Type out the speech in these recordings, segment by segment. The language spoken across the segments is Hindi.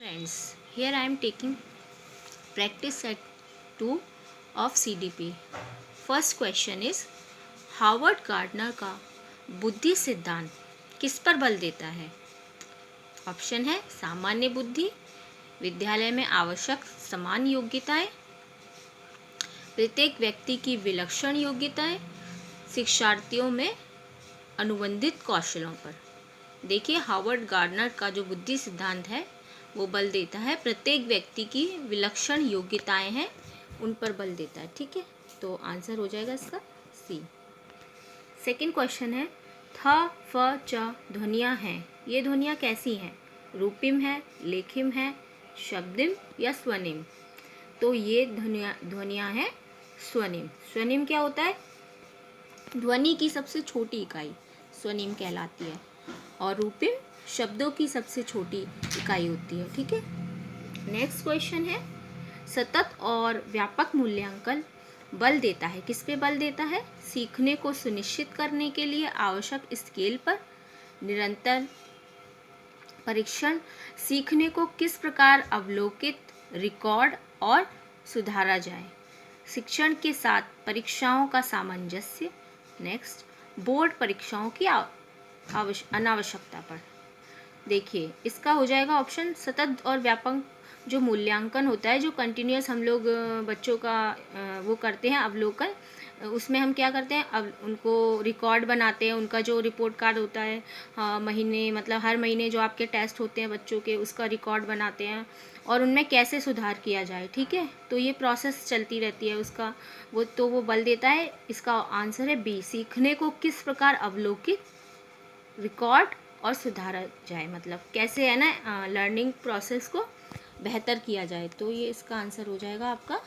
Friends, here I am taking practice set 2 of CDP. First question is Howard Gardner का बुद्धि सिद्धांत किस पर बल देता है? ऑप्शन है सामान्य बुद्धि, विद्यालय में आवश्यक समान योग्यताएं, प्रत्येक व्यक्ति की विलक्षण योग्यताएं, शिक्षार्थियों में अनुबंधित कौशलों पर। देखिए, हावर्ड गार्डनर का जो बुद्धि सिद्धांत है वो बल देता है प्रत्येक व्यक्ति की विलक्षण योग्यताएं हैं उन पर बल देता है। ठीक है, तो आंसर हो जाएगा इसका सी। सेकंड क्वेश्चन है थ फ च ध्वनियाँ हैं, ये ध्वनियाँ कैसी हैं? रूपिम है, लेखिम है, शब्दिम या स्वनिम? तो ये ध्वनियाँ हैं स्वनिम। स्वनिम क्या होता है? ध्वनि की सबसे छोटी इकाई स्वनिम कहलाती है और रूपिम शब्दों की सबसे छोटी इकाई होती है। ठीक है, नेक्स्ट क्वेश्चन है सतत और व्यापक मूल्यांकन बल देता है, किस पे बल देता है? सीखने को सुनिश्चित करने के लिए आवश्यक स्केल पर निरंतर परीक्षण, सीखने को किस प्रकार अवलोकित, रिकॉर्ड और सुधारा जाए, शिक्षण के साथ परीक्षाओं का सामंजस्य, नेक्स्ट बोर्ड परीक्षाओं की अनावश्यकता पर। देखिए, इसका हो जाएगा ऑप्शन सतत और व्यापक जो मूल्यांकन होता है, जो कंटिन्यूअस हम लोग बच्चों का वो करते हैं अवलोकन, उसमें हम क्या करते हैं, अब उनको रिकॉर्ड बनाते हैं, उनका जो रिपोर्ट कार्ड होता है महीने मतलब हर महीने जो आपके टेस्ट होते हैं बच्चों के, उसका रिकॉर्ड बनाते हैं और उनमें कैसे सुधार किया जाए। ठीक है, तो ये प्रोसेस चलती रहती है उसका, वो बल देता है। इसका आंसर है बी, सीखने को किस प्रकार अवलोकित, रिकॉर्ड और सुधारा जाए, मतलब कैसे है ना लर्निंग प्रोसेस को बेहतर किया जाए। तो ये इसका आंसर हो जाएगा आपका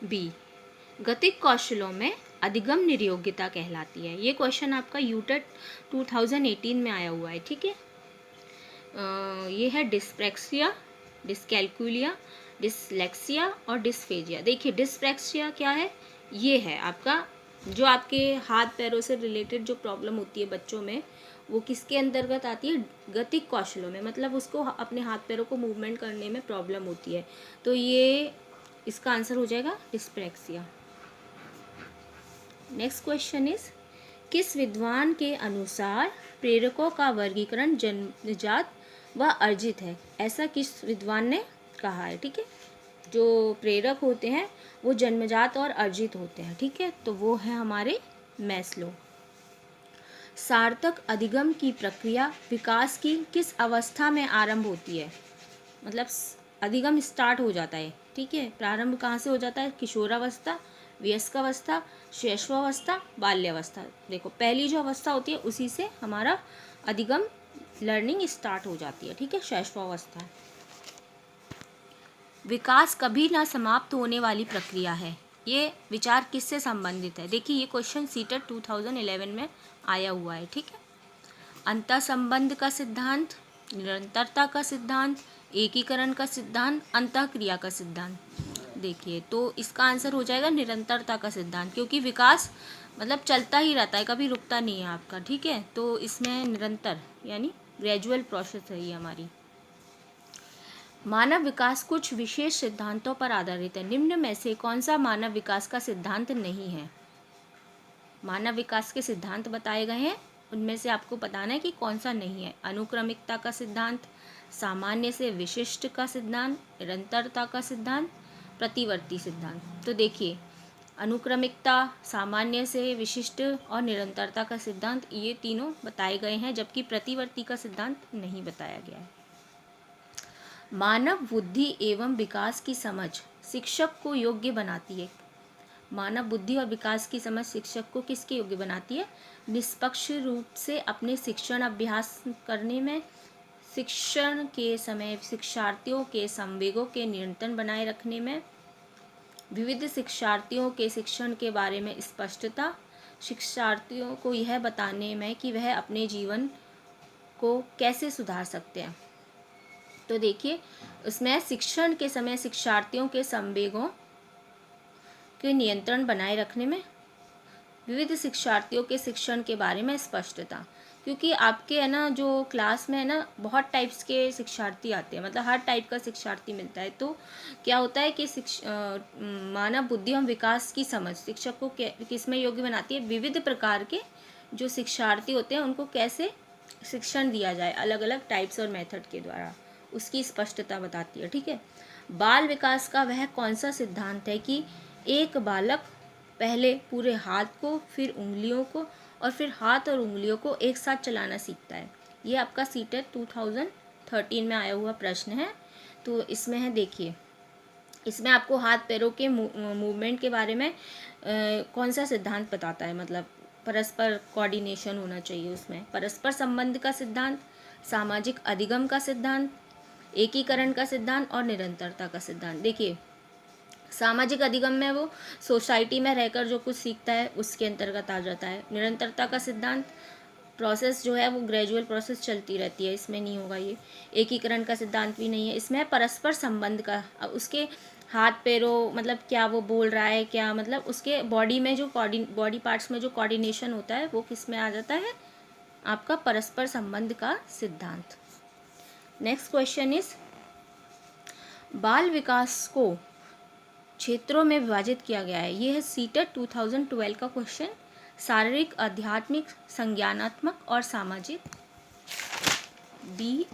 बी। गतिक कौशलों में अधिगम निर्योग्यता कहलाती है। ये क्वेश्चन आपका यूटेट 2018 में आया हुआ है। ठीक है, ये है डिस्प्रैक्सिया, डिस्कैल्कुलिया, डिसलेक्सिया और डिस्फेजिया। देखिए, डिस्प्रैक्सिया क्या है? ये है आपका जो आपके हाथ पैरों से रिलेटेड जो प्रॉब्लम होती है बच्चों में, वो किसके अंतर्गत आती है? गतिक कौशलों में, मतलब उसको अपने हाथ पैरों को मूवमेंट करने में प्रॉब्लम होती है। तो ये इसका आंसर हो जाएगा डिस्प्रैक्सिया। नेक्स्ट क्वेश्चन इज किस विद्वान के अनुसार प्रेरकों का वर्गीकरण जन्मजात व अर्जित है? ऐसा किस विद्वान ने कहा है? ठीक है, जो प्रेरक होते हैं वो जन्मजात और अर्जित होते हैं। ठीक है, तो वो है हमारे मैस्लो। सार्थक अधिगम की प्रक्रिया विकास की किस अवस्था में आरंभ होती है? मतलब अधिगम स्टार्ट हो जाता है। ठीक है, प्रारंभ कहाँ से हो जाता है? किशोरावस्था, वयस्कावस्था, शैशवावस्था, बाल्यावस्था। देखो, पहली जो अवस्था होती है उसी से हमारा अधिगम लर्निंग स्टार्ट हो जाती है। ठीक है, शैशवावस्था। विकास कभी ना समाप्त होने वाली प्रक्रिया है, ये विचार किससे संबंधित है? देखिए, ये क्वेश्चन सीटेट 2011 में आया हुआ है। ठीक है, अंतः संबंध का सिद्धांत, निरंतरता का सिद्धांत, एकीकरण का सिद्धांत, अंतःक्रिया का सिद्धांत। देखिए, तो इसका आंसर हो जाएगा निरंतरता का सिद्धांत, क्योंकि विकास मतलब चलता ही रहता है, कभी रुकता नहीं है आपका। ठीक है, तो इसमें निरंतर यानी ग्रेजुअल प्रोसेस है ये हमारी। मानव विकास कुछ विशेष सिद्धांतों पर आधारित है, निम्न में से कौन सा मानव विकास का सिद्धांत नहीं है? मानव विकास के सिद्धांत बताए गए हैं, उनमें से आपको बताना है कि कौन सा नहीं है। अनुक्रमिकता का सिद्धांत, सामान्य से विशिष्ट का सिद्धांत, निरंतरता का सिद्धांत, प्रतिवर्ती सिद्धांत। तो देखिए, अनुक्रमिकता, सामान्य से विशिष्ट और निरंतरता का सिद्धांत, ये तीनों बताए गए हैं, जबकि प्रतिवर्ती का सिद्धांत नहीं बताया गया है। मानव बुद्धि एवं विकास की समझ शिक्षक को योग्य बनाती है। मानव बुद्धि और विकास की समझ शिक्षक को किसके योग्य बनाती है? निष्पक्ष रूप से अपने शिक्षण अभ्यास करने में, शिक्षण के समय शिक्षार्थियों के संवेगों के नियंत्रण बनाए रखने में, विविध शिक्षार्थियों के शिक्षण के बारे में स्पष्टता, शिक्षार्थियों को यह बताने में कि वह अपने जीवन को कैसे सुधार सकते हैं। तो देखिए, उसमें शिक्षण के समय शिक्षार्थियों के संवेगों के नियंत्रण बनाए रखने में, विविध शिक्षार्थियों के शिक्षण के बारे में स्पष्टता, क्योंकि आपके है ना जो क्लास में है ना बहुत टाइप्स के शिक्षार्थी आते हैं, मतलब हर टाइप का शिक्षार्थी मिलता है। तो क्या होता है कि मानव बुद्धि एवं विकास की समझ शिक्षक को किस में योग्य बनाती है, विविध प्रकार के जो शिक्षार्थी होते हैं उनको कैसे शिक्षण दिया जाए अलग अलग टाइप्स और मेथड के द्वारा, उसकी स्पष्टता बताती है। ठीक है, बाल विकास का वह कौन सा सिद्धांत है कि एक बालक पहले पूरे हाथ को, फिर उंगलियों को और फिर हाथ और उंगलियों को एक साथ चलाना सीखता है। ये आपका सीटेट 2013 में आया हुआ प्रश्न है। तो इसमें है, देखिए इसमें आपको हाथ पैरों के मूवमेंट के बारे में कौन सा सिद्धांत बताता है, मतलब परस्पर कोऑर्डिनेशन होना चाहिए उसमें, परस्पर संबंध का सिद्धांत, सामाजिक अधिगम का सिद्धांत, एकीकरण का सिद्धांत और निरंतरता का सिद्धांत। देखिए सामाजिक अधिगम में वो सोसाइटी में रहकर जो कुछ सीखता है उसके अंतर्गत आ जाता है। निरंतरता का सिद्धांत प्रोसेस जो है वो ग्रेजुअल प्रोसेस चलती रहती है, इसमें नहीं होगा ये। एकीकरण का सिद्धांत भी नहीं है इसमें। परस्पर संबंध का, उसके हाथ पैरों मतलब क्या वो बोल रहा है, क्या मतलब उसके बॉडी में जो बॉडी पार्ट्स में जो कोऑर्डिनेशन होता है वो किस में आ जाता है, आपका परस्पर संबंध का सिद्धांत। नेक्स्ट क्वेश्चन इज, बाल विकास को क्षेत्रों में विभाजित किया गया है। ये है सीटेट 2012 का क्वेश्चन। शारीरिक, आध्यात्मिक, संज्ञानात्मक और सामाजिक। बी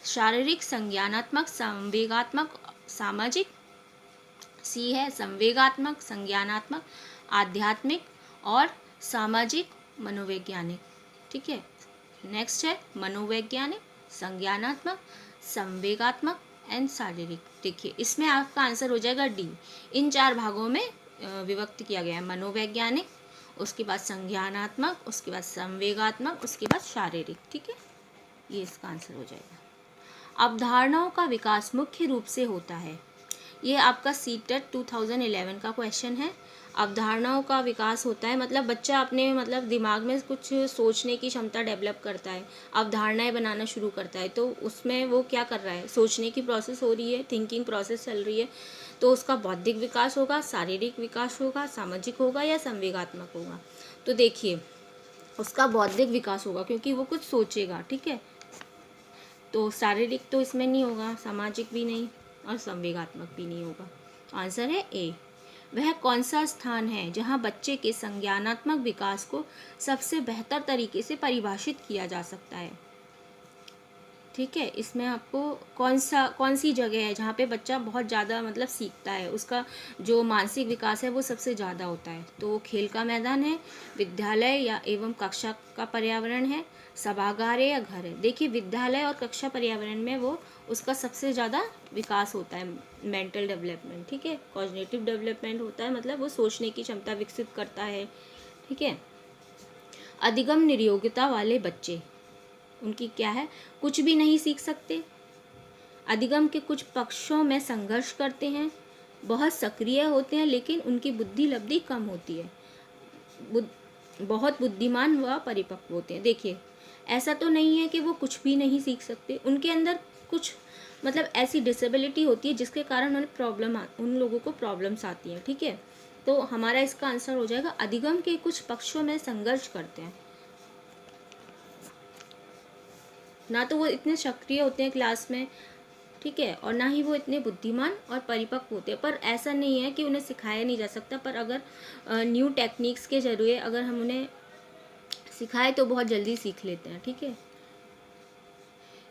शारीरिक, संज्ञानात्मक, संवेगात्मक, सामाजिक। सी है संवेगात्मक, संज्ञानात्मक, आध्यात्मिक और सामाजिक, मनोवैज्ञानिक। ठीक है, नेक्स्ट है मनोवैज्ञानिक, संज्ञानात्मक, संवेगात्मक एंड शारीरिक। देखिए इसमें आपका आंसर हो जाएगा डी। इन 4 भागों में विभक्त किया गया है, मनोवैज्ञानिक, उसके बाद संज्ञानात्मक, उसके बाद संवेगात्मक, उसके बाद शारीरिक। ठीक है, ये इसका आंसर हो जाएगा। अवधारणाओं का विकास मुख्य रूप से होता है, ये आपका सीटेट 2011 का क्वेश्चन है। अवधारणाओं का विकास होता है मतलब बच्चा अपने मतलब दिमाग में कुछ सोचने की क्षमता डेवलप करता है, अवधारणाएं बनाना शुरू करता है। तो उसमें वो क्या कर रहा है, सोचने की प्रोसेस हो रही है, थिंकिंग प्रोसेस चल रही है। तो उसका बौद्धिक विकास होगा, शारीरिक विकास होगा, सामाजिक होगा या संवेगात्मक होगा। तो देखिए उसका बौद्धिक विकास होगा क्योंकि वो कुछ सोचेगा। ठीक है, तो शारीरिक तो इसमें नहीं होगा, सामाजिक भी नहीं और संवेगात्मक भी नहीं होगा। आंसर है ए। वह कौन सा स्थान है जहां बच्चे के संज्ञानात्मक विकास को सबसे बेहतर तरीके से परिभाषित किया जा सकता है। ठीक है, इसमें आपको कौन सी जगह है जहाँ पे बच्चा बहुत ज़्यादा मतलब सीखता है, उसका जो मानसिक विकास है वो सबसे ज़्यादा होता है। तो खेल का मैदान है, विद्यालय या एवं कक्षा का पर्यावरण है, सभागार है या घर है। देखिए विद्यालय और कक्षा पर्यावरण में वो उसका सबसे ज़्यादा विकास होता है, मेंटल डेवलपमेंट। ठीक है, कॉग्निटिव डेवलपमेंट होता है, मतलब वो सोचने की क्षमता विकसित करता है। ठीक है, अधिगम निर्योग्यता वाले बच्चे, उनकी क्या है, कुछ भी नहीं सीख सकते, अधिगम के कुछ पक्षों में संघर्ष करते हैं, बहुत सक्रिय होते हैं लेकिन उनकी बुद्धि लब्धि कम होती है, बहुत बुद्धिमान व परिपक्व होते हैं। देखिए ऐसा तो नहीं है कि वो कुछ भी नहीं सीख सकते, उनके अंदर कुछ मतलब ऐसी डिसेबिलिटी होती है जिसके कारण उन लोगों को प्रॉब्लम्स आती हैं। ठीक है, तो हमारा इसका आंसर हो जाएगा अधिगम के कुछ पक्षों में संघर्ष करते हैं। ना तो वो इतने सक्रिय होते हैं क्लास में, ठीक है, और ना ही वो इतने बुद्धिमान और परिपक्व होते हैं। पर ऐसा नहीं है कि उन्हें सिखाया नहीं जा सकता, पर अगर न्यू टेक्निक्स के जरिए अगर हम उन्हें सिखाएं तो बहुत जल्दी सीख लेते हैं। ठीक है,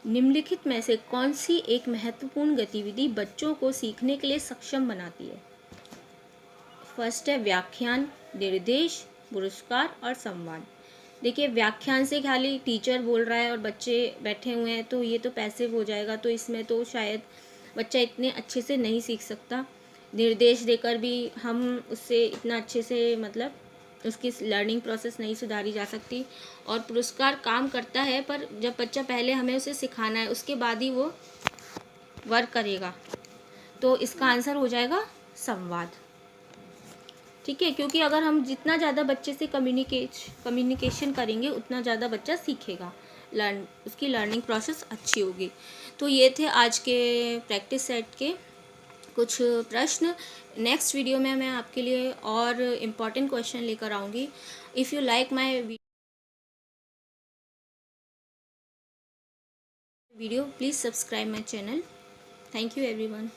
निम्नलिखित में से कौन सी एक महत्वपूर्ण गतिविधि बच्चों को सीखने के लिए सक्षम बनाती है। फर्स्ट है व्याख्यान, निर्देश, पुरस्कार और संवाद। देखिए व्याख्यान से खाली टीचर बोल रहा है और बच्चे बैठे हुए हैं तो ये तो पैसिव हो जाएगा, तो इसमें तो शायद बच्चा इतने अच्छे से नहीं सीख सकता। निर्देश देकर भी हम उससे इतना अच्छे से मतलब उसकी लर्निंग प्रोसेस नहीं सुधारी जा सकती। और पुरस्कार काम करता है पर जब बच्चा पहले हमें उसे सिखाना है उसके बाद ही वो वर्क करेगा। तो इसका आंसर हो जाएगा संवाद। ठीक है, क्योंकि अगर हम जितना ज़्यादा बच्चे से कम्युनिकेशन करेंगे उतना ज़्यादा बच्चा सीखेगा, उसकी लर्निंग प्रोसेस अच्छी होगी। तो ये थे आज के प्रैक्टिस सेट के कुछ प्रश्न। नेक्स्ट वीडियो में मैं आपके लिए और इम्पॉर्टेंट क्वेश्चन लेकर आऊँगी। If you like my video, please subscribe my channel. Thank you everyone.